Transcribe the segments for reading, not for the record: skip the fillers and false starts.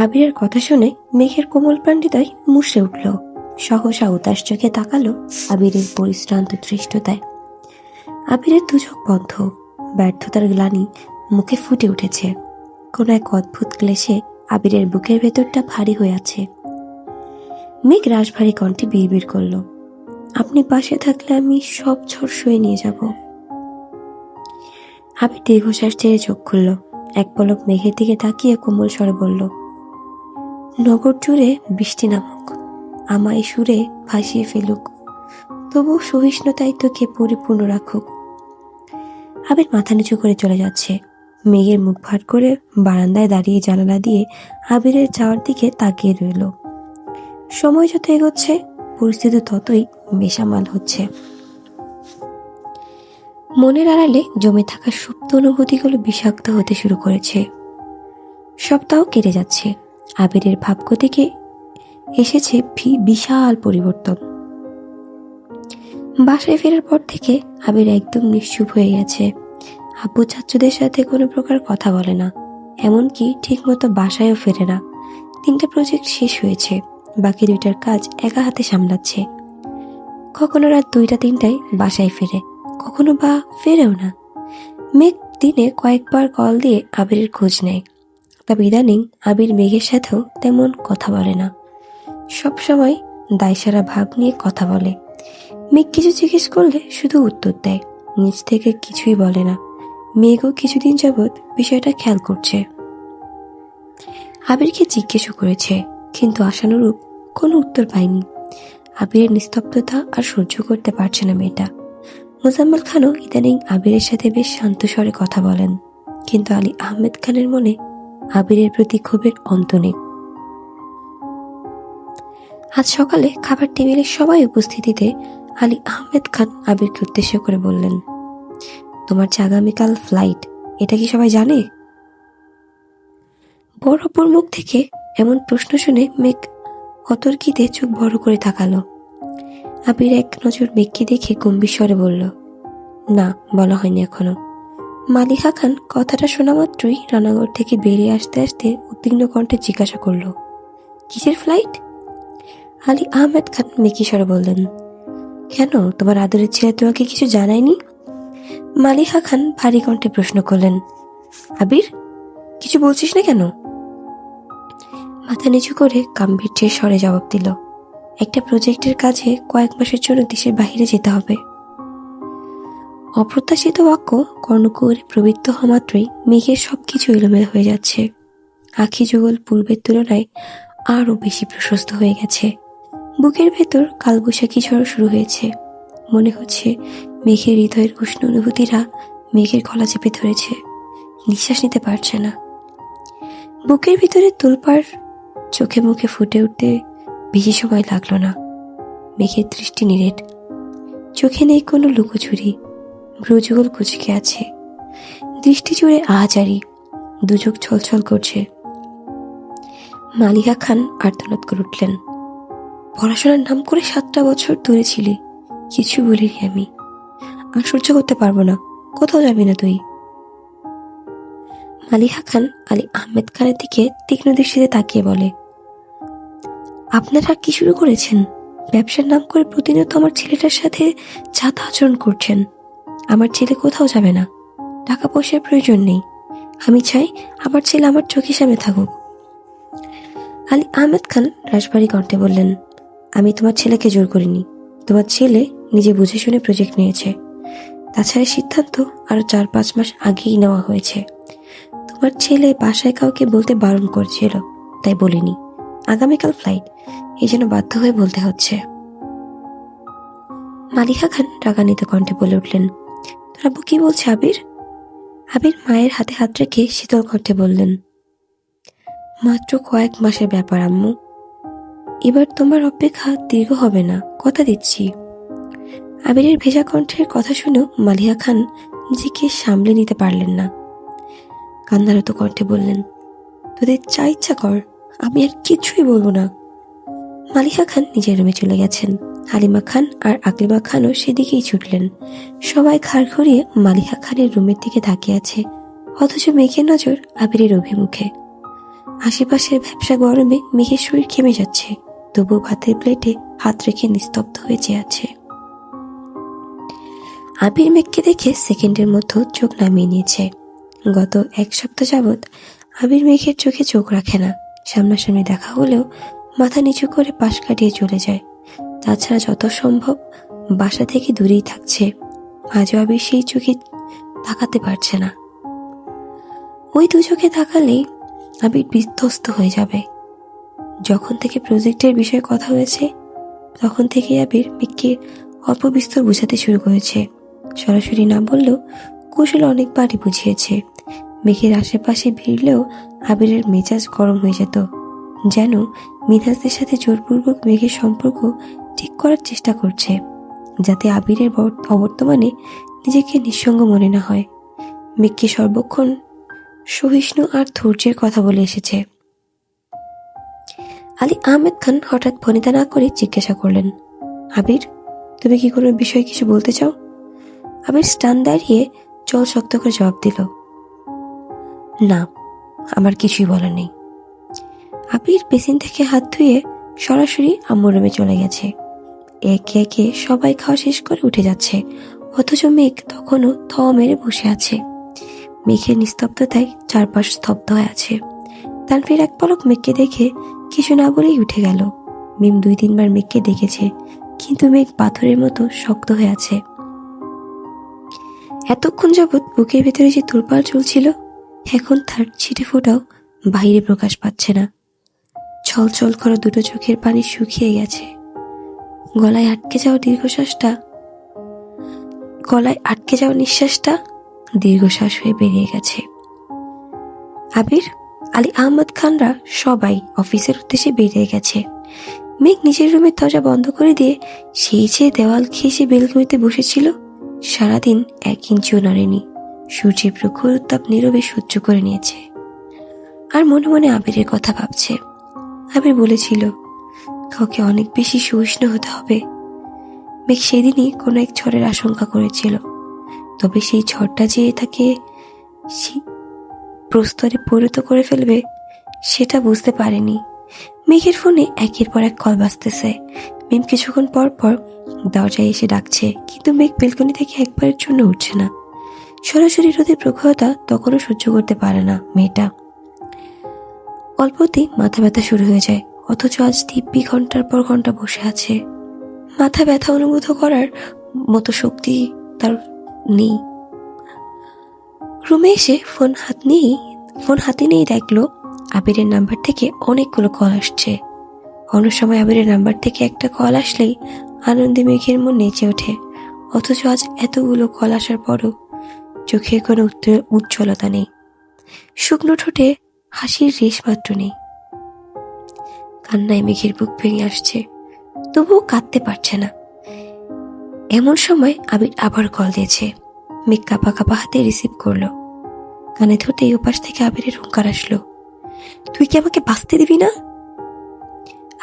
আবিরের কথা শুনে মেঘের কোমল প্রাণটিতায় মুষড়ে উঠল। সহসা উদাস চোখে তাকালো আবিরের পরিশ্রান্ত দৃষ্টতায়। আবিরের দুচোখ বন্ধ, ব্যর্থতার গ্লানি মুখে ফুটে উঠেছে। কোন এক অদ্ভুত ক্লেশে আবিরের বুকের ভেতরটা ভারী হয়ে আছে। মেঘ রাশভারী কণ্ঠে বিড়বিড় করল, আপনি পাশে থাকলে আমি সব ঝড় সয়ে নিয়ে যাব। আবির দীর্ঘশ্বাস ছেড়ে চোখ খুলল। এক পলক মেঘের দিকে তাকিয়ে কোমল স্বরে বলল, নগর জুড়ে বৃষ্টি নামুক, আমায় সুরে ভাসিয়ে ফেলুক, তবু সহিষ্ণুতাই তোকে পরিপূর্ণ রাখুক। আবির মাথা নিচু করে চলে যাচ্ছে। মেঘের মুখ ভার করে বারান্দায় দাঁড়িয়ে জানালা দিয়ে আবিরের যাওয়ার দিকে তাকিয়ে রইল। সময় যত এগোচ্ছে পরিস্থিতি ততই বেসামাল হচ্ছে। মনের আড়ালে জমে থাকা সুপ্ত অনুভূতিগুলো বিষাক্ত হতে শুরু করেছে। সপ্তাহ কেটে যাচ্ছে। আবিরের ভাবগতিকে এসেছে বিশাল পরিবর্তন। বাসায় ফেরার পর থেকে আবির একদম নিশ্চুপ হয়ে গেছে। আব্বু চাচ্চুদের সাথে কোনো প্রকার কথা বলে না, এমনকি ঠিক মতো বাসায়ও ফেরে না। 3টে প্রজেক্ট শেষ হয়েছে, বাকি 2টার কাজ একা হাতে সামলাচ্ছে। কখনো রাত 2টা-3টায় বাসায় ফেরে, কখনো বা ফেরেও না। মেঘ দিনে কয়েকবার কল দিয়ে আবিরের খোঁজ নেয়, তবে ইদানিং আবির মেঘের সাথেও তেমন কথা বলে না। সবসময় দায়সারা ভাব নিয়ে কথা বলে। মেঘ কিছু জিজ্ঞেস করলে শুধু উত্তর দেয়, নিজ থেকে কিছুই বলে না। মেঘও কিছুদিন যাবৎ বিষয়টা খেয়াল করছে। আবিরকে জিজ্ঞেসও করেছে, কিন্তু আশানুরূপ কোনো উত্তর পায়নি। আবিরের নিস্তব্ধতা আর সহ্য করতে পারছে না মেয়েটা। মোজাম্মেল খানও ইদানিং আবিরের সাথে বেশ শান্ত স্বরে কথা বলেন, কিন্তু আলী আহমেদ খানের মনে আবিরের প্রতি ক্ষোভের অন্ত নেই। আজ সকালে খাবার টেবিলে সবাই উপস্থিতিতে আলী আহমেদ খান আবিরকে উদ্দেশ্য করে বললেন, তোমার যে আগামীকাল ফ্লাইট, এটা কি সবাই জানে? বড় অপর মুখ থেকে এমন প্রশ্ন শুনে মেঘ অতর্কিতে চোখ বড় করে তাকালো। আবির এক নজর মেঘকে দেখে গম্ভীর স্বরে বলল, না, বলা হয়নি এখনো। মালিহা খান কথাটা শোনা মাত্রই রান্নাঘর থেকে বেরিয়ে আসতে আসতে উদ্বিগ্ন কণ্ঠে জিজ্ঞাসা করল, কিসের ফ্লাইট? আলী আহমেদ খান মেকি স্বরে বললেন, কেন, তোমার আদরের ছেলে তোমাকে কিছু জানায়নি? মালিহা খান ভারী কণ্ঠে প্রশ্ন করলেন, আবির, কিছু বলছিস না কেন? মাথা নিচু করে গাম্ভীর্যের স্বরে জবাব দিল, একটা প্রজেক্টের কাজে কয়েক মাসের জন্য দেশের বাইরে যেতে হবে। অপ্রত্যাশিত বাক্য কর্ণকুহরে প্রবৃত্ত হওয়া মাত্রই মেঘের সবকিছু এলোমেলো হয়ে যাচ্ছে। আখি যুগল পূর্বের তুলনায় আরো বেশি প্রশস্ত হয়ে গেছে। বুকের ভেতর কালবৈশাখী ঝড় শুরু হয়েছে। মনে হচ্ছে মেঘের হৃদয়ের উষ্ণ অনুভূতিরা মেঘের গলা চেপে ধরেছে, নিঃশ্বাস নিতে পারছে না। বুকের ভিতরে তোলপাড় চোখে মুখে ফুটে উঠতে বেশি সময় লাগলো না। মেঘের দৃষ্টি নিরেট, চোখে নেই কোনো লুকোচুরি, ভ্রুযুগল কুচকে আছে, দৃষ্টি জুড়ে আহাজারি, দুচোখ ছলছল করছে। মালিহা খান আর্তনাদ করে উঠলেন, পড়াশোনার নাম করে 7টা বছর দূরে ছিলি, কিছু বলিনি আমি, আর সহ্য করতে পারবো না, কোথাও যাবি না তুই। মালিহা খান আলী আহমেদ খানের দিকে তীক্ষ্ণ দৃষ্টিতে তাকিয়ে বলে, আপনারা কি শুরু করেছেন? ব্যবসার নাম করে প্রতিনিয়ত আমার ছেলেটার সাথে যাতা আচরণ করছেন। আমার ছেলে কোথাও যাবে না, টাকা পয়সার প্রয়োজন নেই, আমি চাই আমার ছেলে আমার চোখের সামনে থাকুক। আলী আহমেদ খান রাশভারী কণ্ঠে বললেন, আমি তোমার ছেলেকে জোর করিনি, তোমার ছেলে নিজে বুঝে শুনে প্রজেক্ট নিয়েছে। তাছাড়া সিদ্ধান্ত আরো 4-5 মাস আগেই নেওয়া হয়েছে। তোমার ছেলে বাসায় কাউকে বলতে বারণ করছিল, তাই বলিনি। আগামীকাল ফ্লাইট, এই জন্য বাধ্য হয়ে বলতে হচ্ছে। মালিহা খান রাগান্বিত কণ্ঠে বলে উঠলেন, তোর আব্বু কি বলছে আবির? আবির মায়ের হাতে হাত রেখে শীতল কণ্ঠে বললেন, মাত্র কয়েক মাসের ব্যাপার আম্মু, এবার তোমার অপেক্ষা দীর্ঘ হবে না, কথা দিচ্ছি। আবিরের ভেজা কণ্ঠের কথা শুনেও মালিহা খান নিজেকে সামলে নিতে পারলেন না। কান্নারত কণ্ঠে বললেন, তোদের যা ইচ্ছা কর, আমি আর কিছুই বলবো না। মালিহা খান নিজের রুমে চলে গেছেন। হালিমা খান আর আকলিমা খানও সেদিকেই ছুটলেন। সবাই ঘাড় ঘুরিয়ে মালিহা খানের রুমের দিকে তাকিয়ে আছে, অথচ মেঘের নজর আবিরের অভিমুখে। আশেপাশের ব্যবসা গরমে মেঘের শরীর ঘেমে যাচ্ছে, তবুও ভাতের প্লেটে হাত রেখে নিস্তব্ধ হয়ে চেয়ে আছে। আবির মেঘকে দেখে সেকেন্ডের মধ্যে চোখ নামিয়ে নিয়েছে। গত এক সপ্তাহ যাবৎ আবির মেঘের চোখে চোখ রাখে না। সামনাসামনি দেখা হলেও মাথা নিচু করে পাশ কাটিয়ে চলে যায়। তাছাড়া যত সম্ভব বাসা থেকে দূরেই থাকছে। আজও আবির সেই চোখে তাকাতে পারছে না। ওই দু চোখে তাকালেই আবির বিধ্বস্ত হয়ে যাবে। যখন থেকে প্রজেক্টের বিষয়ে কথা হয়েছে তখন থেকে আবির মেঘকে অল্প বিস্তর বুঝাতে শুরু করেছে। সরাসরি না বললেও কৌশল অনেকবারই বুঝিয়েছে। মেঘের আশেপাশে ভিড়লেও আবিরের মেজাজ গরম হয়ে যেত, যেন মিনহাজদের সাথে জোরপূর্বক মেঘের সম্পর্ক ঠিক করার চেষ্টা করছে, যাতে আবিরের অবর্তমানে নিজেকে নিঃসঙ্গ মনে না হয়। মেঘকে সর্বক্ষণ সহিষ্ণু আর ধৈর্যের কথা বলে এসেছে। আলী আহমেদ খান হঠাৎ ভনিতা না করে জিজ্ঞাসা করলেন, আবির, তুমি কি কোনো বিষয়ে কিছু বলতে চাও? আবির স্টান দাঁড়িয়ে চল শক্ত করে জবাব দিল, না, আমার কিছুই বলার নেই। আবির বেসিন থেকে হাত ধুয়ে সরাসরি আম্মুর রুমে চলে গেছে। একে একে সবাই খাওয়া শেষ করে উঠে যাচ্ছে, অথচ মেঘ তখনও থ মেরে বসে আছে। মেঘের নিস্তব্ধতায় চারপাশ স্তব্ধ হয়ে আছে। তানভীর এক পলক মেঘকে দেখে কিছু না বলেই উঠে গেল। মিম 2-3 বার মেঘকে দেখেছে, কিন্তু মেঘ পাথরের মতো শক্ত হয়ে আছে। এতক্ষণ যাবৎ বুকের ভেতরে যে তোলপাড় চলছিল, এখন তার ছিটে ফোটাও বাইরে প্রকাশ পাচ্ছে না। ছলছল করা দুটো চোখের পানি শুকিয়ে গেছে। গলায় আটকে যাওয়া নিঃশ্বাসটা দীর্ঘশ্বাস হয়ে বেরিয়ে গেছে। আবির, আলী আহমদ খানরা সবাই অফিসের উদ্দেশ্যে বেরিয়ে গেছে। মেঘ নিজের রুমের দরজা বন্ধ করে দিয়ে সেই যে দেওয়াল ঘেঁষে বেলকনিতে বসেছিল, সারাদিন 1 ইঞ্চিও নড়েনি। সূর্যের প্রখর উত্তাপ নীরবে সহ্য করে নিয়েছে আর মনে মনে আবিরের কথা ভাবছে। আবির বলেছিল কাউকে অনেক বেশি সহিষ্ণু হতে হবে। মেঘ সেদিনই কোনো এক ঝড়ের আশঙ্কা করেছিল, তবে সেই ঝড়টা যে তাকে প্রস্তরে পরিণত করে ফেলবে সেটা বুঝতে পারেনি। মেঘের ফোনে একের পর এক কল বাজতেছে। মিম কিছুক্ষণ পর পর দরজায় এসে ডাকছে, কিন্তু মেঘ বেলকনি থেকে একবারের জন্য উঠছে না। সরাসরি রোদের প্রখরতা তখনও সহ্য করতে পারে না মেয়েটা। অল্পতেই মাথা ব্যথা শুরু হয়ে যায়, অথচ আজ দিব্যি ঘন্টার পর ঘন্টা বসে আছে। মাথা ব্যথা অনুভূত করার মতো শক্তি তার নেই। রুমে এসে ফোন হাতে নিয়েই দেখলো আবিরের নাম্বার থেকে অনেকগুলো কল আসছে। অন্য সময় আবিরের নাম্বার থেকে একটা কল আসলেই আনন্দে মেঘের মন নেচে ওঠে, অথচ আজ এতগুলো কল আসার পরও চোখে কোনো উজ্জ্বলতা নেই, শুকনো ঠোঁটে হাসির রেশ মাত্র নেই। কান্নায় মেঘের বুক ভেঙে আসছে, তবুও কাঁদতে পারছে না। এমন সময় আবির আবার কল দিয়েছে। মেঘ কাঁপা কাঁপা হাতে রিসিভ করলো। কানে ধরতেই ওপাশ থেকে আবিরের হুঙ্কার আসলো, তুই কি আমাকে বাঁচতে দিবি না?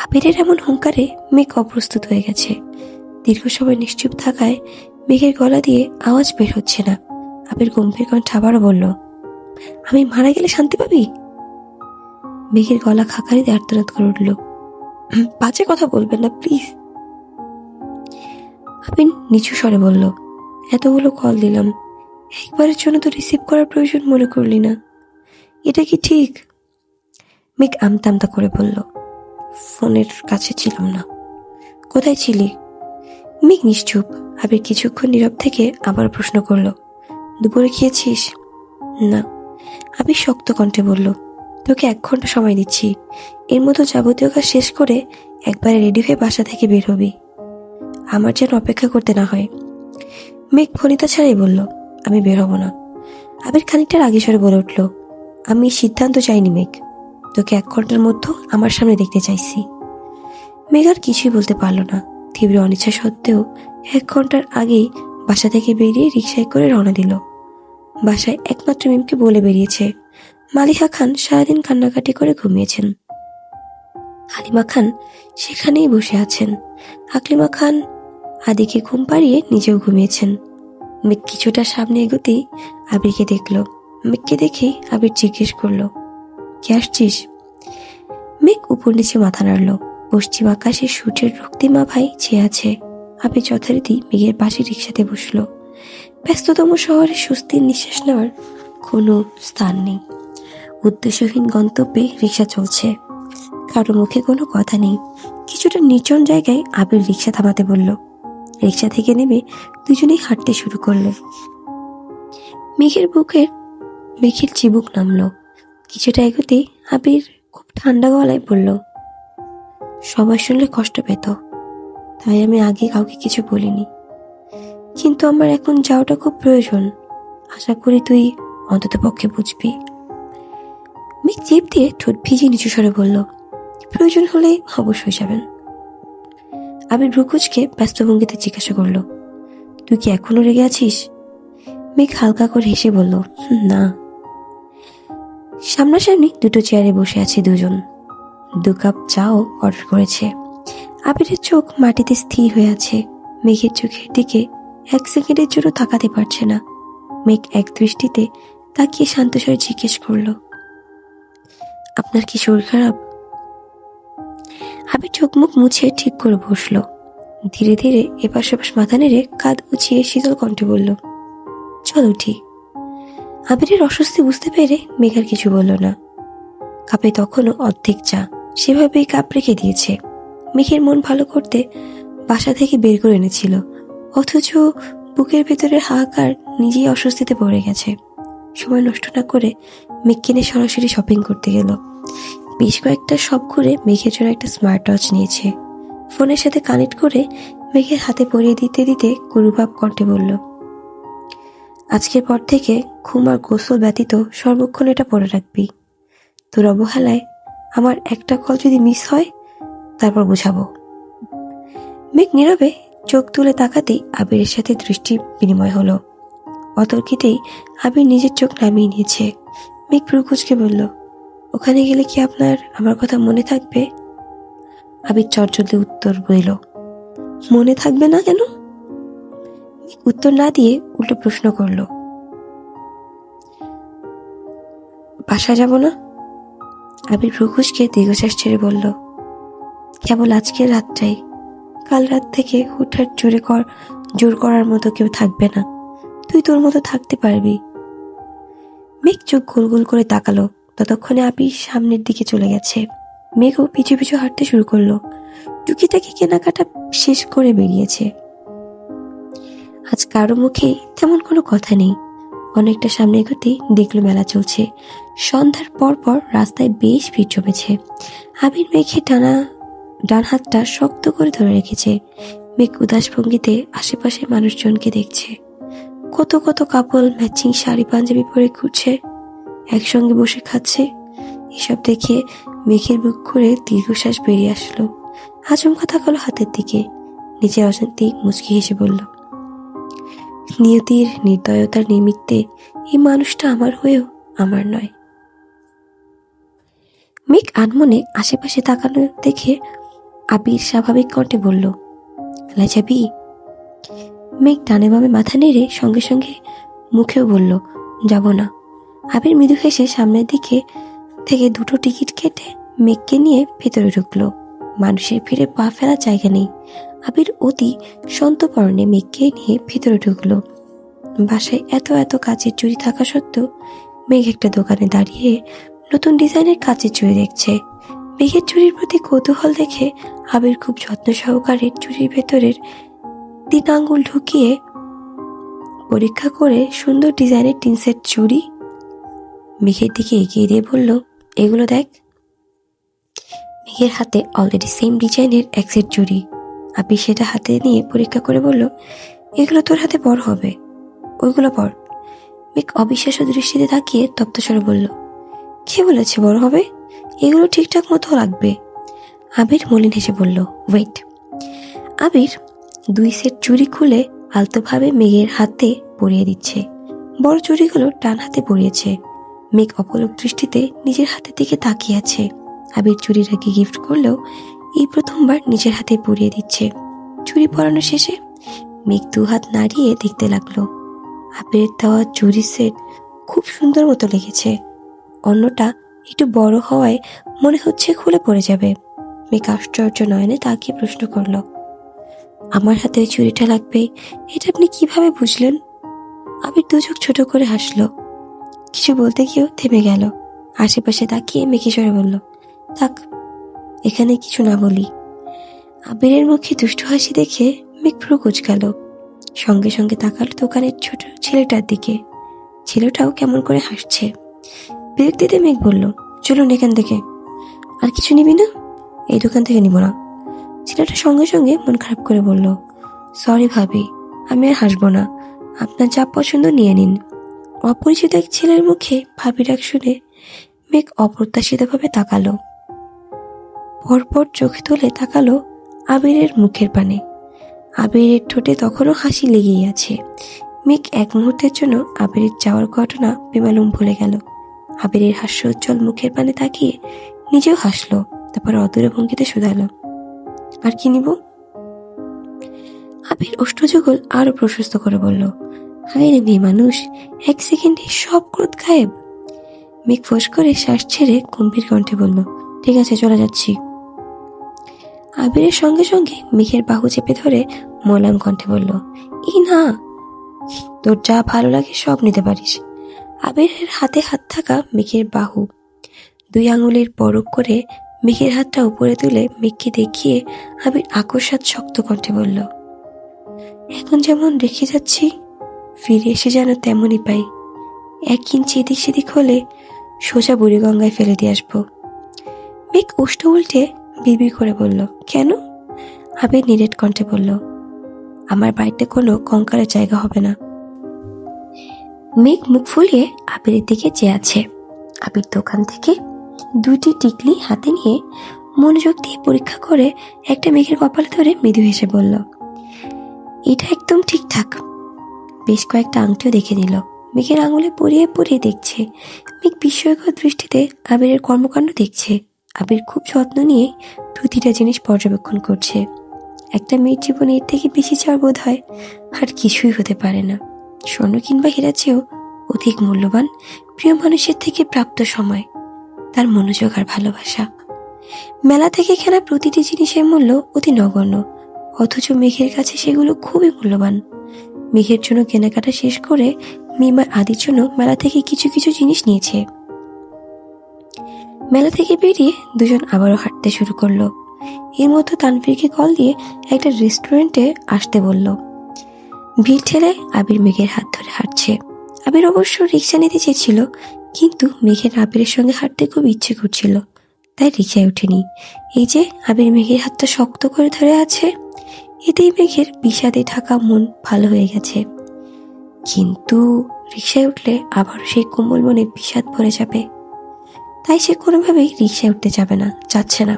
আবিরের এমন হুঙ্কারে মেঘ অপ্রস্তুত হয়ে গেছে। দীর্ঘ সময় নিশ্চুপ থাকায় মেঘের গলা দিয়ে আওয়াজ বের হচ্ছে না। আবির গম্ভীর কণ্ঠে আবারও বলল, আমি মারা গেলে শান্তি পাবি? মেঘের গলা খাকারিতে আর্তনাদ করে উঠল, বাজে কথা বলবেন না প্লিজ। আবির নিচু স্বরে বলল, এতগুলো কল দিলাম, একবারের জন্য তো রিসিভ করার প্রয়োজন মনে করলি না, এটা কি ঠিক? মেঘ আমতা আমতা করে বলল, ফোনের কাছে ছিলাম না। কোথায় ছিলি? মেঘ নিশ্চুপ। আবির কিছুক্ষণ নীরব থেকে আবার প্রশ্ন করল, দুপুরে খেয়েছিস? না। আবির শক্ত কণ্ঠে বলল, তোকে 1 ঘন্টা সময় দিচ্ছি, এর মতো যাবতীয় কাজ শেষ করে একবারে রেডি হয়ে বাসা থেকে বের হবি, আমার যেন অপেক্ষা করতে না হয়। মেঘ ফণিতা ছাড়াই বলল, আমি বের হব না। আবির খানিকটা রাগী স্বরে বলে উঠল, আমি সিদ্ধান্ত চাইনি মেঘ, তোকে 1 ঘন্টার মধ্যে আমার সামনে দেখতে চাইছি। মেঘ আর কিছুই বলতে পারল না। তীব্র অনিচ্ছা সত্ত্বেও 1 ঘন্টার আগেই বাসা থেকে বেরিয়ে রিকশায় করে রওনা দিল। বাসায় একমাত্র মিমকে বলে বেরিয়েছে। মালিহা খান সারাদিন কান্নাকাটি করে ঘুমিয়েছেন। হালিমা খান সেখানেই বসে আছেন। আকলিমা খান আদিকে ঘুম পাড়িয়ে নিজেও ঘুমিয়েছেন। মেঘ কিছুটা সামনে এগোতেই আবিরকে দেখল। মেঘকে দেখেই আবির জিজ্ঞেস করলো, কে আসছিস? মেঘ উপর নিচে মাথা নাড়ল। পশ্চিম আকাশে সূর্যের রক্তিম আভায় ছেয়ে আছে। আবির যথারীতি মেঘের পাশে রিক্সাতে বসলো। ব্যস্ততম শহরে স্বস্তির নিঃশ্বাস নেওয়ার কোনো স্থান নেই। উদ্দেশ্যহীন গন্তব্যে রিক্সা চলছে, কারো মুখে কোনো কথা নেই। কিছুটা নির্জন জায়গায় আবির রিক্সা থামাতে বলল। রিক্সা থেকে নেমে দুজনেই হাঁটতে শুরু করলো। মেঘের চিবুক নামলো। কিছুটা এগোতে আবির খুব ঠান্ডা গলায় বলল, সবাই শুনলে কষ্ট পেত, তাই আমি আগে কাউকে কিছু বলিনি। কিন্তু আমার এখন যাওয়াটা খুব প্রয়োজন। আশা করি তুই অন্তত পক্ষে বুঝবি। মেঘ জিভ দিয়ে ঠোঁট ভিজে নিচু স্বরে বলল, প্রয়োজন হলে অবশ্যই যাবেন। আবির ভ্রুকুচকে ব্যস্ত ভঙ্গিতে জিজ্ঞাসা করল, তুই কি এখনো রেগে আছিস? মেঘ হালকা করে হেসে বলল, না। সামনাসামনি দুটো চেয়ারে বসে আছে দুজন। 2 কাপ চাও অর্ডার করেছে। আবিরের চোখ মাটিতে স্থির হয়ে আছে। মেঘের চোখের দিকে 1 সেকেন্ডের জন্য তাকাতে পারছে না। মেঘ এক দৃষ্টিতে তাকিয়ে শান্তস্বরে জিজ্ঞেস করল, আপনার কি শরীর খারাপ? আবির চোখ মুখ মুছে ঠিক করে বসলো। ধীরে ধীরে এপাশ ওপাশ মাথা নেড়ে কাঁধ উঁচিয়ে শীতল কণ্ঠে বলল, চল উঠি। আবিরের অস্বস্তি বুঝতে পেরে মেঘ আর কিছু বলল না। কাপে তখনও অর্ধেক চা, সেভাবেই কাপ রেখে দিয়েছে। মেঘের মন ভালো করতে বাসা থেকে বের করে এনেছিল, অথচ বুকের ভেতরের হাহাকার নিজেই অস্বস্তিতে পড়ে গেছে। সময় নষ্ট না করে মেঘ কিনে সরাসরি শপিং করতে গেল। বেশ কয়েকটা শপ ঘুরে মেঘের জন্য একটা স্মার্ট ওয়াচ নিয়েছে। ফোনের সাথে কানেক্ট করে মেঘের হাতে পরিয়ে দিতে দিতে গুরুভাব কণ্ঠে বলল, আজকের পর থেকে ঘুম আর গোসল ব্যতীত সর্বক্ষণ এটা পরে রাখবি। তোর অবহেলায় আমার একটা কল যদি মিস হয়, তারপর বুঝাবো। মেঘ নীরবে চোখ তুলে তাকাতেই আবিরের সাথে দৃষ্টি বিনিময় হলো। অতর্কিতেই আবির নিজের চোখ নামিয়ে নিয়েছে। মেঘ ভ্রুকুচকে বলল, ওখানে গেলে কি আপনার আমার কথা মনে থাকবে? আবির চটজলদি উত্তর বইল, মনে থাকবে না কেন? উত্তর না দিয়ে উল্টো প্রশ্ন করল, বাসা যাব না? আবির ভ্রুকুচকে দীর্ঘশ্বাস ছেড়ে বলল, কেবল আজকের রাতটাই। কাল রাত থেকে হুটহাট জোর করার মতো কেউ থাকবে না। তুই তোর মতো থাকতে পারবি। মেঘ চোখ গোল গোল করে তাকালো। ততক্ষণে আবির সামনের দিকে চলে গেছে। মেঘও পিছু পিছু হাঁটতে শুরু করলো। টুকিটাকি কেনাকাটা শেষ করে বেরিয়েছে। আজ কারো মুখে তেমন কোনো কথা নেই। অনেকটা সামনে এগোতেই দেখলো মেলা চলছে। সন্ধ্যার পর পর রাস্তায় বেশ ভিড় জমেছে। আবির মেঘের ডান হাতটা শক্ত করে ধরে রেখেছে। মেঘ উদাস ভঙ্গিতে আশেপাশে মানুষজনকে দেখছে। কত কত কাপল ম্যাচিং শাড়ি পাঞ্জাবি পরে ঘুরছে, একসঙ্গে বসে খাচ্ছে। এসব দেখে মেঘের বুক করে দীর্ঘশ্বাস বেরিয়ে আসলো। আচমকা তাকালো হাতের দিকে। নিজের অশান্তি মুচকি হেসে বলল, নিয়তির নির্দয়তার নিমিত্তে এই মানুষটা আমার হয়েও আমার নয়। মেঘ আনমনে আশেপাশে তাকানো দেখে আবির স্বাভাবিক কণ্ঠে বলল, মেলায় যাবি? মেঘ ডানে বামে মাথা নেড়ে সঙ্গে সঙ্গে মুখেও বলল, যাব না। আবির মৃদু হেসে সামনের দিকে থেকে 2টো টিকিট কেটে মেঘকে নিয়ে ভেতরে ঢুকলো। মানুষের ভিড়ে পা ফেলার জায়গা নেই। আবির অতি সন্তর্পণে মেঘকে নিয়ে ভেতরে ঢুকলো। বাসায় এত এত কাচের চুড়ি থাকা সত্ত্বেও মেঘ একটা দোকানে দাঁড়িয়ে নতুন ডিজাইনের কাচের চুড়ি দেখছে। মেঘের চুড়ির প্রতি কৌতূহল দেখে আবির খুব যত্ন সহকারে চুড়ির ভেতরের 3 আঙ্গুল ঢুকিয়ে পরীক্ষা করে সুন্দর ডিজাইনের 3 সেট চুড়ি মেঘের দিকে এগিয়ে দিয়ে বলল, এগুলো দেখ। মেঘের হাতে অলরেডি সেম ডিজাইনের 1 সেট চুড়ি। আবির সেটা হাতে নিয়ে পরীক্ষা করে বলল, এগুলো তোর হাতে বড় হবে, ওইগুলো পর। মেঘ অবিশ্বাস্য দৃষ্টিতে তাকিয়ে তপ্তস্বরে বলল, কে বলেছে বড় হবে? এগুলো ঠিকঠাক মতো লাগবে। আবির মলিন হেসে বলল, ওয়েট। আবির 2 সেট চুড়ি খুলে আলতোভাবে মেঘের হাতে পরিয়ে দিচ্ছে। বড় চুড়িগুলো ডান হাতে পরিয়েছে। মেঘ অপলক দৃষ্টিতে নিজের হাতের দিকে তাকিয়ে আছে। আবির চুড়ির আগে গিফট করলেও এই প্রথমবার নিজের হাতে পরিয়ে দিচ্ছে। চুড়ি পরানো শেষে মেঘ 2 হাত নাড়িয়ে দেখতে লাগলো। আবিরের দেওয়া চুড়ি সেট খুব সুন্দর মতো লেগেছে। অন্যটা একটু বড় হওয়ায় মনে হচ্ছে খুলে পড়ে যাবে। মেঘ আশ্চর্য নয়নে তাকিয়ে প্রশ্ন করলো, আমার হাতে ওই চুড়িটা লাগবে এটা আপনি কিভাবে বুঝলেন? আবির দু চোখ ছোট করে হাসলো। কিছু বলতে গিয়েও থেমে গেল। আশেপাশে তাকিয়ে মেঘে স্বরে বলল, থাক, এখানে কিছু না বলি। আবিরের মুখে দুষ্টু হাসি দেখে মেঘ ভ্রু কুঁচকাল। সঙ্গে সঙ্গে তাকালো দোকানের ছোট ছেলেটার দিকে। ছেলেটাও কেমন করে হাসছে। বিরক্তিতে মেঘ বলল, চলুন এখান থেকে। আর কিছু নিবি না? এই দোকান থেকে নিব না। ছেলেটা সঙ্গে সঙ্গে মন খারাপ করে বলল, সরি ভাবি, আমি আর হাসবো না, আপনার যা পছন্দ নিয়ে নিন। অপরিচিত এক ছেলের মুখে ভাবি ডাক শুনে মেঘ অপ্রত্যাশিতভাবে তাকালো। পরপর চোখে তুলে তাকালো আবিরের মুখের পানে। আবিরের ঠোঁটে তখনও হাসি লেগেই আছে। মেঘ এক মুহূর্তের জন্য আবিরের যাওয়ার ঘটনা বেমালুম ভুলে গেল। আবিরের হাস্যোজ্জ্বল মুখের পানে তাকিয়ে নিজেও হাসলো। তারপর অদূরে ভঙ্গিতে শুধালো, আর কি নিব? আবির অষ্টযুগল আরো প্রশস্ত করে বলল, হায় রে মেয়ে মানুষ, এক সেকেন্ডে সব ক্রোধ গায়েব। মেঘ ফোঁস করে শ্বাস ছেড়ে গম্ভীর কণ্ঠে বলল, ঠিক আছে, চলে যাচ্ছি। আবিরের সঙ্গে সঙ্গে মেঘের বাহু চেপে ধরে মোলায়েম কণ্ঠে বলল, ই না, তোর যা ভালো লাগে সব নিতে পারিস। আবিরের হাতে হাত থাকা মেঘের বাহু দুই আঙুলের পরক করে মেঘের হাতটা উপরে তুলে মেঘকে দেখিয়ে আবির আকস্মাৎ শক্ত কণ্ঠে বলল, এখন যেমন রেখে যাচ্ছি ফিরে এসে যেন তেমনই পাই। 1 ইঞ্চি এদিক সেদিক হলে সোজা বুড়িগঙ্গায় ফেলে দিয়ে আসবো। মেঘ ওষ্ঠ উল্টে বিড়বিড় করে বলল, কেন? আবির নিরেট কণ্ঠে বলল, আমার বাড়িতে কোনো কঙ্কালের জায়গা হবে না। মেঘ মুখ ফুলিয়ে আবিরের দিকে চেয়ে আছে। আবির দোকান থেকে 2টি টিকলি হাতে নিয়ে মনোযোগ দিয়ে পরীক্ষা করে একটা মেঘের কপালে ধরে মৃদু হেসে বলল, এটা একদম ঠিকঠাক। বেশ কয়েকটা আংটিও দেখে নিল। মেঘের আঙুলে পরিয়ে পরিয়ে দেখছে। মেঘ বিস্ময়কর দৃষ্টিতে আবিরের কর্মকাণ্ড দেখছে। আবির খুব যত্ন নিয়ে প্রতিটা জিনিস পর্যবেক্ষণ করছে। একটা মেয়ের জীবনে এর থেকে বেশি চাওয়ার বোধ হয় আর কিছুই হতে পারে না। স্বর্ণ কিংবা হীরার চেয়েও অধিক মূল্যবান প্রিয় মানুষের থেকে প্রাপ্ত সময়, তার মনোযোগ আর ভালোবাসা। মেলা থেকে কেনা প্রতিটি জিনিসের মূল্য অতি নগণ্য, অথচ মেঘের কাছে সেগুলো খুবই মূল্যবান। মেঘের জন্য কেনাকাটা শেষ করে মিমার আদির জন্য মেলা থেকে কিছু কিছু জিনিস নিয়েছে। মেলা থেকে বেরিয়ে দুজন আবারও হাঁটতে শুরু করলো। এর মধ্যে তানভীরকে কল দিয়ে একটা রেস্টুরেন্টে আসতে বলল। ভিড় ঠেলে আবির মেঘের হাত ধরে হাঁটছে। আবির অবশ্য রিক্সা নিতে চেয়েছিল, কিন্তু মেঘের আবিরের সঙ্গে হাঁটতে খুব ইচ্ছে করছিল, তাই রিক্সায় ওঠেনি। এই যে আবির মেঘের হাতটা শক্ত করে ধরে আছে, এতেই মেঘের বিষাদে ঢাকা মন ভালো হয়ে গেছে। কিন্তু রিক্সায় উঠলে আবারও সেই কোমল মনে বিষাদ ভরে যাবে, তাই সে কোনোভাবেই রিক্সায় উঠতে যাচ্ছে না।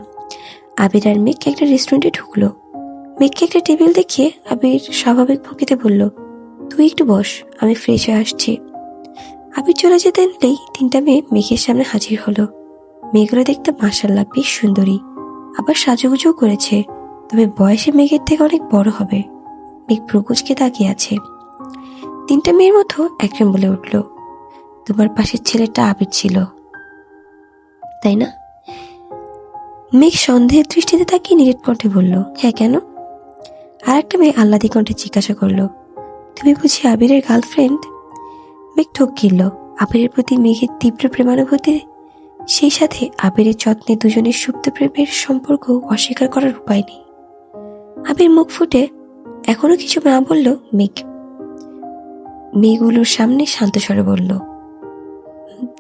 আবির আর মেঘ একটা রেস্টুরেন্টে ঢুকলো। মেঘকে একটা টেবিল দেখিয়ে আবির স্বাভাবিক ভঙ্গিতে বলল, তুই একটু বস, আমি ফ্রেশ হয়ে আসছি। আবির চলে যেতে নিলেই 3টা মেয়ে মেঘের সামনে হাজির হলো। মেয়েগুলো দেখতে মাশাআল্লাহ বেশ সুন্দরী, আবার সাজুগুজু করেছে, তবে বয়সে মেঘের থেকে অনেক বড় হবে। মেঘ প্রকুচকে তাকিয়ে আছে। 3টা মেয়ের মধ্যে একজন বলে উঠল, তোমার পাশের ছেলেটা আবির ছিল, তাই না? মেঘ সন্দেহের দৃষ্টিতে তাকিয়ে নিরেট কণ্ঠে বলল, হ্যাঁ, কেন? আর একটা মেয়ে আহ্লাদি কণ্ঠে জিজ্ঞাসা করলো, তুমি বুঝি আবিরের গার্লফ্রেন্ড? মেঘ ঠোক গিলল। আবিরের প্রতি মেঘের তীব্র প্রেমানুভূতি, সেই সাথে আবিরের যত্নে দুজনের সুপ্ত প্রেমের সম্পর্ক অস্বীকার করার উপায় নেই। আবির মুখ ফুটে এখনো কিছু না বলল। মেয়েগুলোর সামনে শান্ত স্বরে বলল,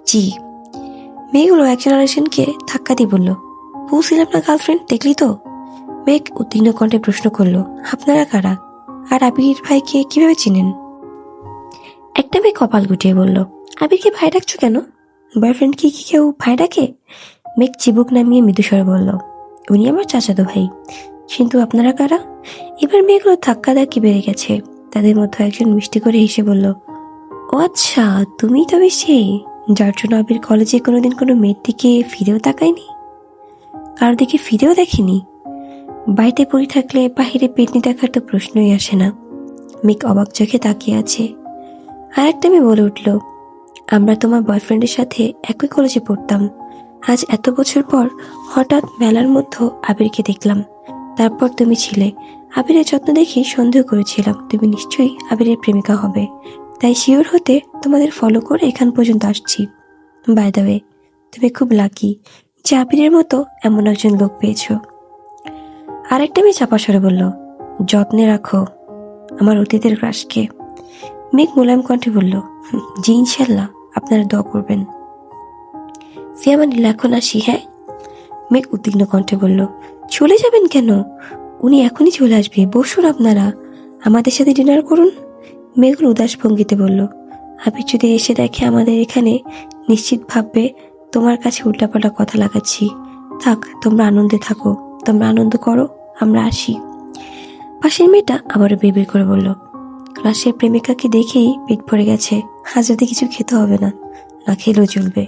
জি। মেয়েগুলো একজন আরেকজনকে ধাক্কা দিয়ে বলল, বলছিলাম না গার্লফ্রেন্ড, দেখলি তো? মেঘ উদ্বিগ্ন কণ্ঠে প্রশ্ন করলো, আপনারা কারা? আর আবির ভাইকে কিভাবে চিনেন? একটা মেয়ে কপাল গুটিয়ে বলল, আবিরকে ভাই ডাকছো কেন? বয়ফ্রেন্ড কি কেউ ভাই ডাকে? মেঘ চিবুক নামিয়ে মৃদুস্বরে বলল, উনি আমার চাচাতো ভাই। কিন্তু আপনারা কারা? এবার মেয়েগুলো ধাক্কা ধাক্কি বেড়ে গেছে। তাদের মধ্যে একজন মিষ্টি করে হেসে বলল, ও আচ্ছা, তুমি তবে সেই যার জন্য আবির কলেজে কোনোদিন কোনো মেয়ের দিকে ফিরেও তাকায়নি, কারোর দিকে ফিরেও দেখেনি। বাড়িতে পড়ে থাকলে বাহিরে পেটনি দেখার তো প্রশ্নই আসে না। মেঘ অবাক চোখে তাকিয়ে আছে। আর একটা মেয়ে বলে উঠল, আমরা তোমার বয়ফ্রেন্ডের সাথে একই কলেজে পড়তাম, আজ এত বছর পর হঠাৎ মেলার মধ্যে আবিরকে দেখলাম। তারপর তুমি ছিলে। আবিরের যত্ন দেখে সন্দেহ করেছিলাম তুমি নিশ্চয়ই আবিরের প্রেমিকা হবে, তাই শিওর হতে তোমাদের ফলো করে এখান পর্যন্ত আসছি। বাই দ্য ওয়ে, তুমি খুব লাকি যে আবিরের মতো এমন একজন লোক পেয়েছো। আর একটা মেয়ে চাপা স্বরে বলল, যত্নে রাখো আমার অতীতের ক্রাশকে। মেঘ মোলায়েম কণ্ঠে বলল, জি ইনশাল্লাহ, আপনারা দোয়া করবেন। ফিয়ামানিল্লাহ, এখন আসি। হ্যাঁ, মেঘ উদ্বিগ্ন কণ্ঠে বলল, চলে যাবেন কেন? উনি এখনই চলে আসবে, বসুন আপনারা, আমাদের সাথে ডিনার করুন। মেঘুল উদাস ভঙ্গিতে বলল, আবির যদি এসে দেখে আমাদের এখানে, নিশ্চিত ভাববে তোমার কাছে উল্টাপাল্টা কথা লাগাচ্ছি। থাক, তোমরা আনন্দে থাকো, তোমরা আনন্দ করো, আমরা আসি। পাশের মেয়েটা আবারও বিড়বিড় করে বলল, ক্লাসের প্রেমিকাকে দেখেই পেট ভরে গেছে, আজ রাতে কিছু খেতে হবে না, না খেলেও চলবে।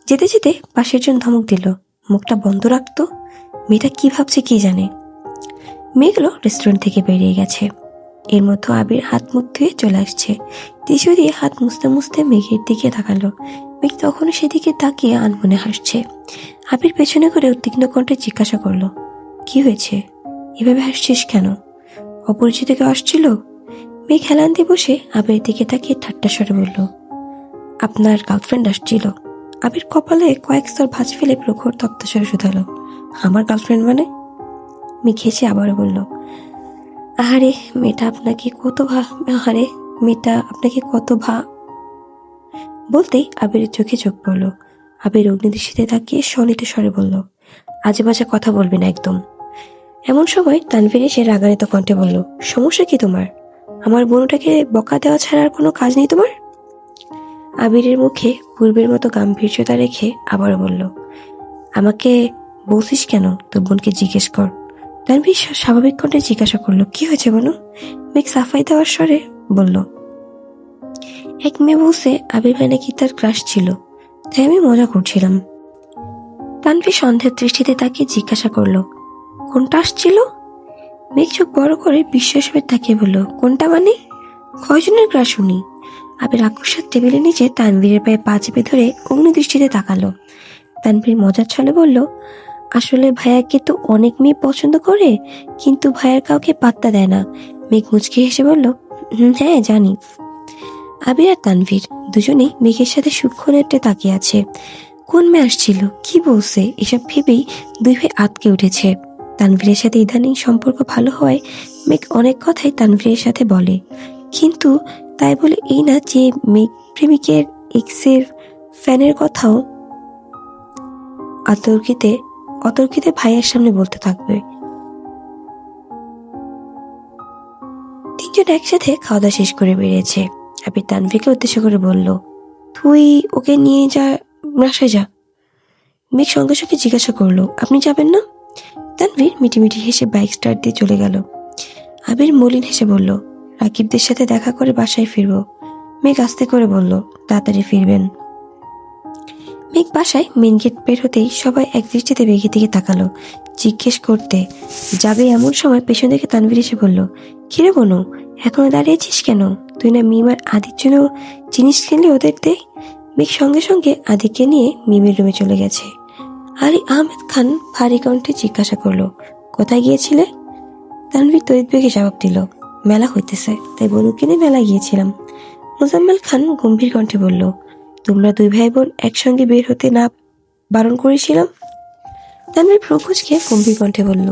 যেতে যেতে পাশের জন ধমক দিল, মুখটা বন্ধ রাখতো, মেয়েটা কি ভাবছে কি জানে। মেয়েগুলো রেস্টুরেন্ট থেকে বেরিয়ে গেছে। এর মধ্যে আবির হাত মুখ ধুয়ে চলে আসছে। টিস্যু দিয়ে হাত মুছতে মুছতে মেঘের দিকে তাকালো। মেঘ তখনও সেদিকে তাকিয়ে আনমনে হাসছে। আবির পেছনে করে উদ্বিগ্ন কণ্ঠে জিজ্ঞাসা করলো, কি হয়েছে, এভাবে হাসছিস কেন? অপরিচিত কেউ আসছিল? মেঘ হেলান দিয়ে বসে আবিরের দিকে তাকিয়ে ঠাট্টা স্বরে বলল, আপনার গার্লফ্রেন্ড আসছিল। আবির কপালে কয়েক স্তর ভাঁজ ফেলে প্রখর তপ্ত স্বরে শুধালো, আমার গার্লফ্রেন্ড মানে? মেঘ হেসে আবারও বলল, আহারে মেয়েটা আপনাকে কত বলতেই আবিরের চোখে চোখ পড়ল। আবির অগ্নিদৃষ্টিতে তাকিয়ে স্বনিত স্বরে বলল, আজে বাজে কথা বলবি না একদম। এমন সময় তানভীর এসে রাগান্বিত কণ্ঠে বলল, সমস্যা কি তোমার? আমার বোনটাকে বকা দেওয়া ছাড়া আর কোনো কাজ নেই তোমার? আবিরের মুখে পূর্বের মতো গাম্ভীর্যতা রেখে আবারও বলল, আমাকে বলছিস কেন? তোর বোনকে জিজ্ঞেস কর। তানভীর স্বাভাবিক কণ্ঠে জিজ্ঞাসা করলো, কি হয়েছে বলো? মেঘ সাফাই দেওয়ার স্বরে বলল, এক মেয়ে বলছে আবির ভাই নাকি তার ক্রাশ ছিল, তাই আমি মজা করছিলাম। তানভীর সন্দেহের দৃষ্টিতে তাকে জিজ্ঞাসা করলো, কোনটা আসছিল? মেঘ চোখ বড় করে বিস্ময়ের তাকিয়ে বলল, কোনটা মানে? কয়জনের ক্রাশ উনি? আবির আকস্মাৎ টেবিলের নিচে তানভীরের পায়ে পা চেপে ধরে অগ্নিদৃষ্টিতে তাকালো। তানভীর মজার ছলে বলল, আসলে ভাইয়াকে তো অনেক মেয়ে পছন্দ করে, কিন্তু ভাইয়ার কাউকে পাত্তা দেয় না। মেঘ মুচকি হেসে বলল, হ্যাঁ জানি। আবির আর তানভীর দুজনেই মেঘের সাথে সূক্ষ্ম নেত্রে তাকিয়ে আছে। কোন মেয়ে আসছিল, কি বলছে, এসব ভেবেই দুই ভাই আটকে উঠেছে। তানভীরের সাথে ইদানিং সম্পর্ক ভালো হওয়ায় মেঘ অনেক কথাই তানভীরের সাথে বলে, কিন্তু তাই বলে এই না যে মেঘ প্রেমিকের এক্সের ফ্যানের কথাও অতর্কিতে ভাইয়ের সামনে বলতে থাকবে। তিনজন একসাথে খাওয়া দাওয়া শেষ করে বেরিয়েছে। আবির তানভীরকে উদ্দেশ্য করে বলল, তুই ওকে নিয়ে বাসায় যা। মেঘ সঙ্গে সঙ্গে জিজ্ঞাসা করলো, আপনি যাবেন না? তানভীর মিটিমিটি হেসে বাইক স্টার্ট দিয়ে চলে গেল। আবির মলিন হেসে বলল, রাকিবদের সাথে দেখা করে বাসায় ফিরবো। মেঘ আস্তে করে বলল, তাড়াতাড়ি ফিরবেন। মেঘ বাসায় মেন গেট বের হতেই সবাই এক দৃষ্টিতে মেঘের দিকে তাকালো, জিজ্ঞেস করতে যাবে এমন সময় পেছন থেকে তানভীর এসে বলল, কিরে বোনো, এখনো দাঁড়িয়েছিস কেন? তুই না মিম আর আদির জন্য জিনিস কিনলি, ওদের দে। মেঘ সঙ্গে সঙ্গে আদিকে নিয়ে মিমের রুমে চলে গেছে। আলী আহমেদ খান ভারী কণ্ঠে জিজ্ঞাসা করলো, কোথায় গিয়েছিলে? তানভীর তড়িৎ বেগে জবাব দিল, মেলা হইতেছে, তাই বনুকে নিয়ে মেলা গিয়েছিলাম। মোজাম্মেল খান গম্ভীর কণ্ঠে বলল, তোমরা দুই ভাই বোন একসঙ্গে বের হতে না বারণ করেছিলাম? তানভীর প্রকুচকে গম্ভীর কণ্ঠে বলল,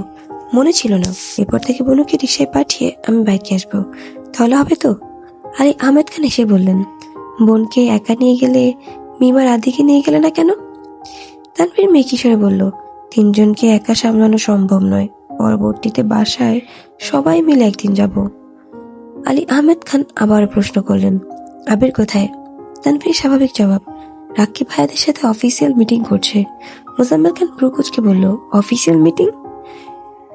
মনে ছিল না, এরপর থেকে বনুকে রিক্সায় পাঠিয়ে আমি বাইকে আসবো, তাহলে হবে তো? আলী আহমেদ খান এসে বললেন, বোনকে একা নিয়ে গেলে মিমার আদিকে নিয়ে গেলে না কেন? তানভীর মেকিশরে বলল, তিনজনকে একা সামলানো সম্ভব নয়, পরবর্তীতে বাসায় সবাই মিলে একদিন যাব। আলী আহমেদ খান আবার প্রশ্ন করলেন, আবির কোথায়? তানভীর স্বাভাবিক জবাব, রাকিব ভাইয়াদের সাথে অফিসিয়াল মিটিং করছে। মোজাম্মেল খান প্রকুচকে বলল, অফিসিয়াল মিটিং?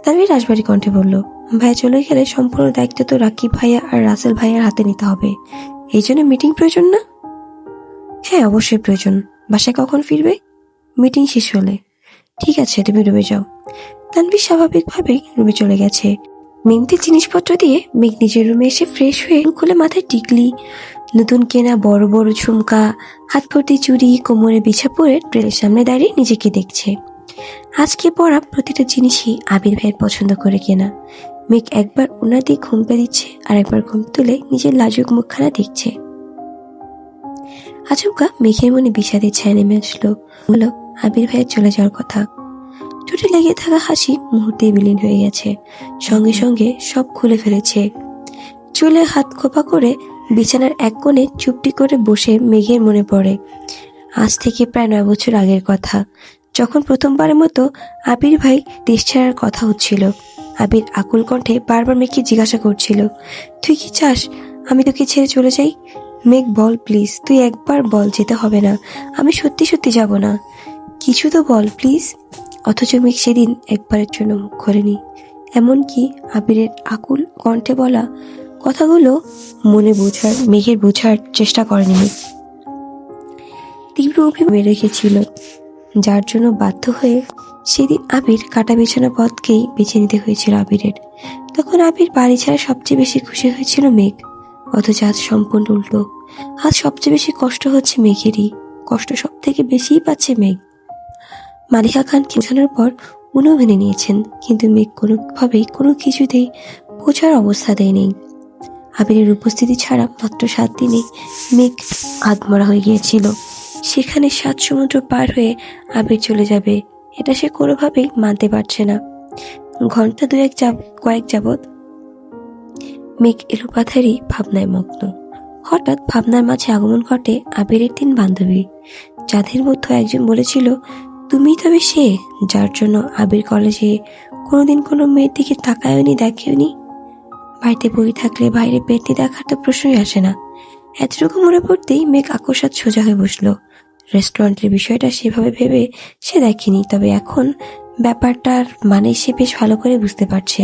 তানভীর রাজবাড়ি কণ্ঠে বলল, ভাইয়া চলে গেলে সম্পূর্ণ দায়িত্ব তো রাকিব ভাইয়া আর রাসেল ভাইয়ার হাতে নিতে হবে, এই জন্য মিটিং প্রয়োজন না? হ্যাঁ অবশ্যই প্রয়োজন। বাসায় কখন ফিরবে? মিটিং শেষ হলে। ঠিক আছে, তুমি রুমে যাও। তানভীর স্বাভাবিকভাবেই রুমে চলে গেছে। মেমতে জিনিসপত্র দিয়ে মেঘ নিজের রুমে এসে ফ্রেশ হয়ে খুলে মাথায় টিকলি নতুন কেনা বড় বড় ঝুমকা, হাত ভর্তি চুড়ি, কোমরে বিছা পরে ট্রেনের সামনে দাঁড়িয়ে নিজেকে দেখছে। আজকে পরা প্রতিটা জিনিসই আবির ভাইয়ের পছন্দ করে কেনা। মেঘ একবার ওনার দিয়ে ঘুমটা দিচ্ছে আর একবার ঘুম তুলে নিজের লাজুক মুখখানা দেখছে। আচমকা মেঘের মনে বিষাদের ছায়া নেমে আসলো। বলল আবির ভাইয়ের চলে যাওয়ার কথা। ঠোঁটে লেগে থাকা হাসি মুহূর্তে বিলীন হয়ে গেছে, সঙ্গে সঙ্গে সব খুলে ফেলেছে। চুলে হাত খোপা করে বিছানার এক কোণে চুপটি করে বসে মেঘের মনে পড়ে আজ থেকে প্রায় 9 বছর আগের কথা, যখন প্রথমবারের মতো আবির ভাই দেশ ছাড়ার কথা হচ্ছিল। আবির আকুল কণ্ঠে বারবার মেঘকে জিজ্ঞাসা করছিল, তুই কি চাস আমি তোকে ছেড়ে চলে যাই? মেঘ বল প্লিজ, তুই একবার বল যেতে হবে না, আমি সত্যি সত্যি যাব না, কিছু তো বল প্লিজ। অথচ মেঘ সেদিন একবারের জন্য মুখ খোলেনি, এমনকি আবিরের আকুল কণ্ঠে বলা কথাগুলো মেঘের বোঝার চেষ্টা করেনি। তীব্র অভিমান রেখেছিল, যার জন্য বাধ্য হয়ে সেদিন আবির কাটা বিছানা পথকেই বেছে নিতে হয়েছিল আবিরের। তখন আবির বাড়ি ছাড়া সবচেয়ে বেশি খুশি হয়েছিল মেঘ, অথচ আজ সম্পূর্ণ উল্টো। আজ সবচেয়ে বেশি কষ্ট হচ্ছে মেঘেরই, কষ্ট সব থেকে বেশিই পাচ্ছে মেঘ। মালিকা খানকে বোঝানোর পর উনিও মেনে নিয়েছেন, কিন্তু মেঘ কোনোভাবেই কোনো কিছুতেই বোঝার অবস্থা দেয়নি। আবিরের উপস্থিতি ছাড়া মাত্র 7 দিনে মেঘ আধমরা হয়ে গিয়েছিল। সেখানে 7 সমুদ্র পার হয়ে আবির চলে যাবে, এটা সে কোনোভাবেই মানতে পারছে না। ঘন্টা কয়েক যাবৎ মেঘ এলোপাথারি ভাবনায় মগ্ন। হঠাৎ ভাবনার মাঝে আগমন ঘটে আবিরের 3 বান্ধবী, যাদের মধ্যে একজন বলেছিল, তুমিই তবে সে যার জন্য আবির কলেজে কোনোদিন কোনো মেয়ের দিকে তাকায়নি, দেখেওনি। বাড়িতে বই থাকলে বাইরে পেটনি দেখার তো প্রশ্নই আসে না। এতটুকু মনে পড়তেই মেঘ আকস্মাৎ সোজা হয়ে বসলো। রেস্টুরেন্টের বিষয়টা সেভাবে ভেবে সে দেখেনি, তবে এখন ব্যাপারটার মানে সে বেশ ভালো করে বুঝতে পারছে।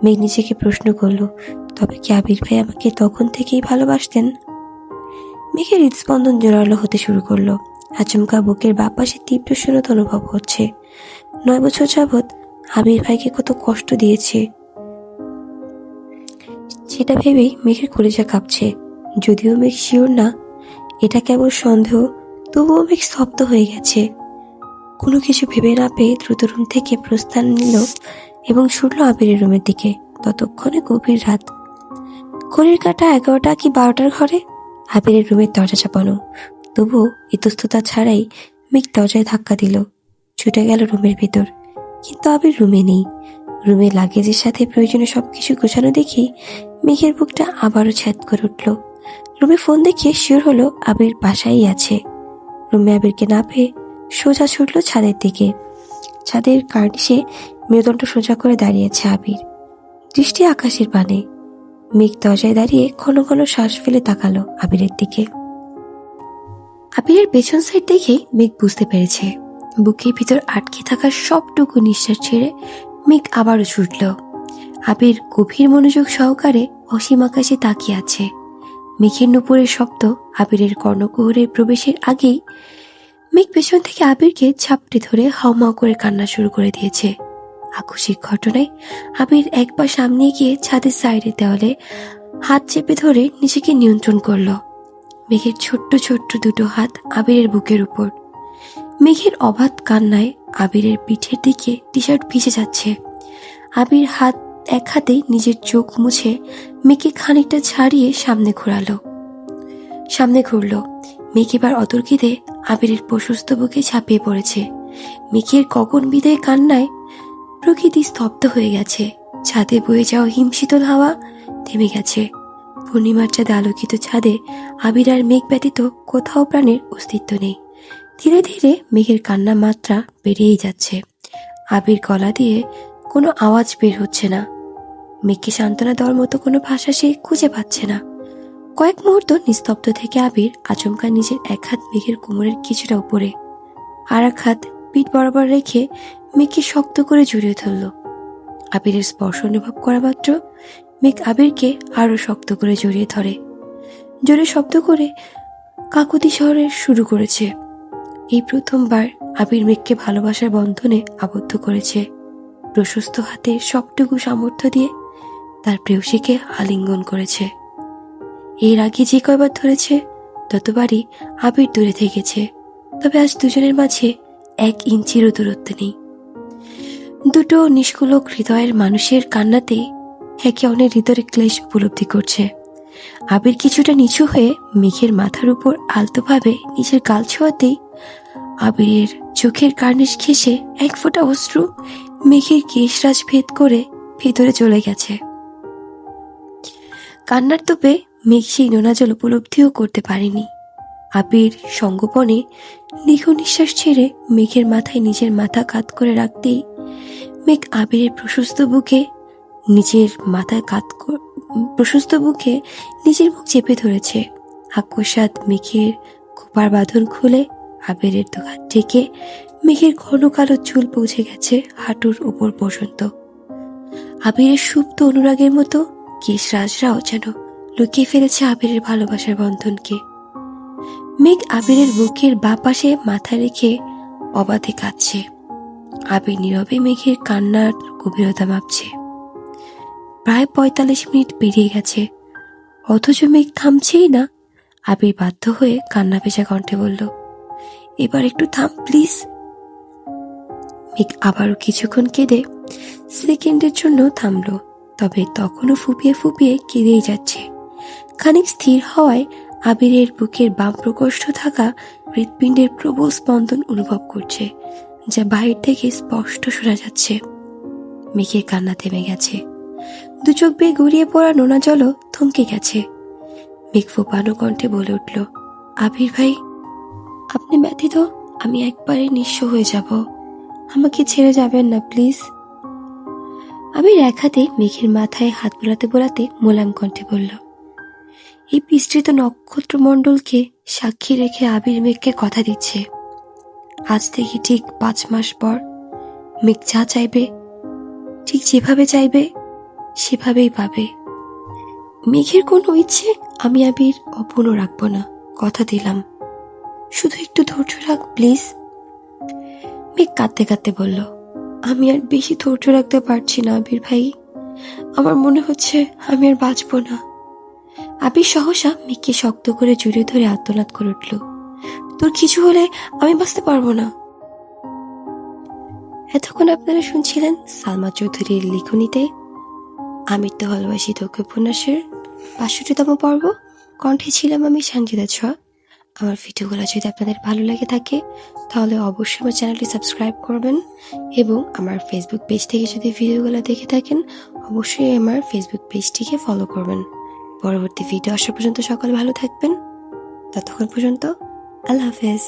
মেঘ নিজেকে প্রশ্ন করলো, তবে কি আবির ভাই আমাকে তখন থেকেই ভালোবাসতেন? মেঘের হৃদস্পন্দন জোরালো হতে শুরু করলো। আচমকা বুকের বাঁ পাশে তীব্র শূন্যতা অনুভব হচ্ছে। 9 বছর যাবৎ আবির ভাইকে কত কষ্ট দিয়েছে সেটা ভেবেই মেঘের কলিজা কাঁপছে। যদিও মেঘ শিওর না এটা কেবল সন্দেহ, তবুও মেঘ স্তব্ধ হয়ে গেছে। কোনো কিছু ভেবে না পেয়ে দ্রুত রুম থেকে প্রস্থান নিল এবং ছুটল আবিরের রুমের দিকে। ততক্ষণে গভীর রাত, ঘড়ির কাঁটা 11টা কি 12টার ঘরে। আবিরের রুমের দরজা চাপানো, তবুও ইতস্ততা ছাড়াই মেঘ দরজায় ধাক্কা দিল, ছুটে গেল রুমের ভিতর। কিন্তু আবির রুমে নেই। রুমে লাগেজের সাথে প্রয়োজনীয় সবকিছু গোছানো দেখি মেঘের বুকটা আবারও ছ্যাদ করে উঠল। রুমে ফোন দেখিয়ে শিওর হলো আবির বাসায় আছে। রুমে আবিরকে না পেয়ে সোজা ছুটল ছাদের দিকে। ছাদের কার্নিশে মেরুদণ্ড সোজা করে দাঁড়িয়েছে আবির, দৃষ্টি আকাশের পানে। মেঘ দরজায় দাঁড়িয়ে ঘন ঘন শ্বাস ফেলে তাকালো আবিরের দিকে। আবিরের পেছন সাইড দেখে মেঘ বুঝতে পেরেছে বুকের ভিতর আটকে থাকা সবটুকু নিঃশ্বাস ছেড়ে মেঘ আবারও ছুটল। আবির গভীর মনোযোগ সহকারে অসীম আকাশে তাকিয়ে আছে। মেঘের নুপুরের শব্দ আবিরের কর্ণকুহরের প্রবেশের আগেই মেঘ পেছন থেকে আবিরকে ঝাপটে ধরে হাউমাউ করে কান্না শুরু করে দিয়েছে। আকস্মিক ঘটনায় আবির এক পা সামনে গিয়ে ছাদের সাইডের দেওয়ালে হাত চেপে ধরে নিজেকে নিয়ন্ত্রণ করল। মেঘের ছোট্ট ছোট্ট দুটো হাত আবিরের বুকের উপর। মেঘের অবাধ কান্নায় আবিরের পিঠের দিকে টি শার্ট ভিজে যাচ্ছে। আবির এক হাতেই নিজের চোখ মুছে মেঘকে খানিকটা ছাড়িয়ে সামনে ঘুরল। মেঘ এবার অতর্কিতে আবিরের প্রশস্ত বুকে ঝাঁপিয়ে পড়েছে। মেঘের গগন বিদায় কান্নায় প্রকৃতি স্তব্ধ হয়ে গেছে। ছাদে বয়ে যাওয়া হিমশীতল হাওয়া থেমে গেছে। পূর্ণিমার চাঁদে আলোকিত ছাদে আবির আর মেঘ ব্যতীত কোথাও প্রাণের অস্তিত্ব নেই। ধীরে ধীরে মেঘের কান্না মাত্রা বেড়েই যাচ্ছে। আবির গলা দিয়ে কোনো আওয়াজ বের হচ্ছে না। মেঘকে সান্ত্বনা দেওয়ার মতো কোনো ভাষা সে খুঁজে পাচ্ছে না। কয়েক মুহূর্ত নিস্তব্ধ থেকে আবির আচমকা নিজের এক হাত মেঘের কোমরের কিছুটা উপরে, আর এক হাত পিঠ বরাবর রেখে মেঘকে শক্ত করে জড়িয়ে ধরল। আবিরের স্পর্শ অনুভব করা মাত্র মেঘ আবিরকে আরো শক্ত করে জড়িয়ে ধরে। জোরে শব্দ করে কাকুতি শহরে শুরু করেছে। এই প্রথমবার আবির মেঘকে ভালোবাসার বন্ধনে আবদ্ধ করেছে। প্রশস্ত হাতে সবটুকু সামর্থ্য দিয়ে তার প্রেয়সীকে আলিঙ্গন করেছে। এর আগে যে কয়বার ধরেছে ততবারই আবির দূরে থেকেছে, তবে আজ দুজনের মাঝে 1 ইঞ্চিরও দূরত্ব নেই। দুটো নিষ্কলক হৃদয়ের মানুষের কান্নাতে একে অন্যের হৃদয়ের ক্লেশ উপলব্ধি করছে। আবির কিছুটা নিচু হয়ে মেঘের মাথার উপর আলতোভাবে নিজের গাল ছোঁয়াতেই আবিরের চোখের কার্নিশ ঘেঁষে 1 ফোঁটা অশ্রু মেঘের কেশরাজ ভেদ করে ভেতরে চলে গেছে। কান্নার তোপে মেঘ সেই নোনা জল উপলব্ধিও করতে পারেনি। আবির সঙ্গোপনে দীর্ঘ নিঃশ্বাস ছেড়ে মেঘের মাথায় নিজের মাথা কাত করে রাখতেই মেঘ আবিরের প্রশস্ত বুকে নিজের মুখ চেপে ধরেছে। আকস্মাৎ মেঘের খোপার বাঁধন খুলে আবিরের দুহাত ঢেকে মেঘের ঘন কালো চুল পৌঁছে গেছে হাঁটুর উপর পর্যন্ত। আবিরের সুপ্ত অনুরাগের মতো কেশরাজরাও যেন লুকিয়ে ফেলেছে আবিরের ভালোবাসার বন্ধনকে। মেঘ আবিরের বুকের বাঁ পাশে মাথা রেখে অবাধে কাঁদছে। আবির নীরবে মেঘের কান্নার গভীরতা মাপছে। প্রায় 45 মিনিট পেরিয়ে গেছে, অথচ মেঘ থামছেই না। আবির বাধ্য হয়ে কান্না ভেজা কণ্ঠে বলল, এবার একটু থাম প্লিজ। মেঘ আবারও কিছুক্ষণ কেঁদে সেকেন্ডের জন্য থামলো, তবে তখনও ফুপিয়ে ফুপিয়ে কেঁদেই যাচ্ছে। খানিক স্থির হওয়ায় আবিরের বুকের বাম প্রকোষ্ঠ থাকা হৃৎপিণ্ডের প্রবল স্পন্দন অনুভব করছে, যা বাহির থেকে স্পষ্ট শোনা যাচ্ছে। মেঘের কান্না থেমে গেছে। 2 চোখ বেয়ে গড়িয়ে পড়া নোনা জলও থমকে গেছে। মেঘ ফোপানো কণ্ঠে বলে উঠল, আবির ভাই, আপনি ব্যথিত আমি একবারে নিঃস্ব হয়ে যাব, আমাকে ছেড়ে যাবেন না প্লিজ। আবির এক হাতে মেঘের মাথায় হাত বোলাতে বোলাতে মোলায়েম কণ্ঠে বলল, এই বিস্তৃত নক্ষত্রমণ্ডলকে সাক্ষী রেখে আবির মেঘকে কথা দিচ্ছে, আজ থেকে ঠিক 5 মাস পর মেঘ যা চাইবে, ঠিক যেভাবে চাইবে সেভাবেই পাবে। মেঘের কোনো ইচ্ছে আমি আবির অপূর্ণ রাখবো না, কথা দিলাম, শুধু একটু ধৈর্য রাখ প্লিজ। মেঘ কাঁদতে কাঁদতে বলল, আমি আর বেশি ধৈর্য রাখতে পারছি না আবির ভাই, আমার মনে হচ্ছে আমি আর বাঁচবো না। আবির সহসা মেঘকে শক্ত করে জড়িয়ে ধরে আর্তনাদ করে উঠল, তোর কিছু হলে আমি বাঁচতে পারবো না। এতক্ষণ আপনারা শুনছিলেন সালমা চৌধুরীর লিখনীতে আমির তো ভালোবাসি তোকে উপন্যাসের ৬২তম পর্ব। কণ্ঠে ছিলাম আমি সঞ্জিতা ছ। আমার ভিডিওগুলো যদি আপনাদের ভালো লাগে থাকে তাহলে অবশ্যই আমার চ্যানেলটি সাবস্ক্রাইব করবেন, এবং আমার ফেসবুক পেজ থেকে যদি ভিডিওগুলো দেখে থাকেন অবশ্যই আমার ফেসবুক পেজটিকে ফলো করবেন। পরবর্তী ভিডিও আসা পর্যন্ত সকলে ভালো থাকবেন, ততক্ষণ পর্যন্ত আল্লাহ হাফেজ।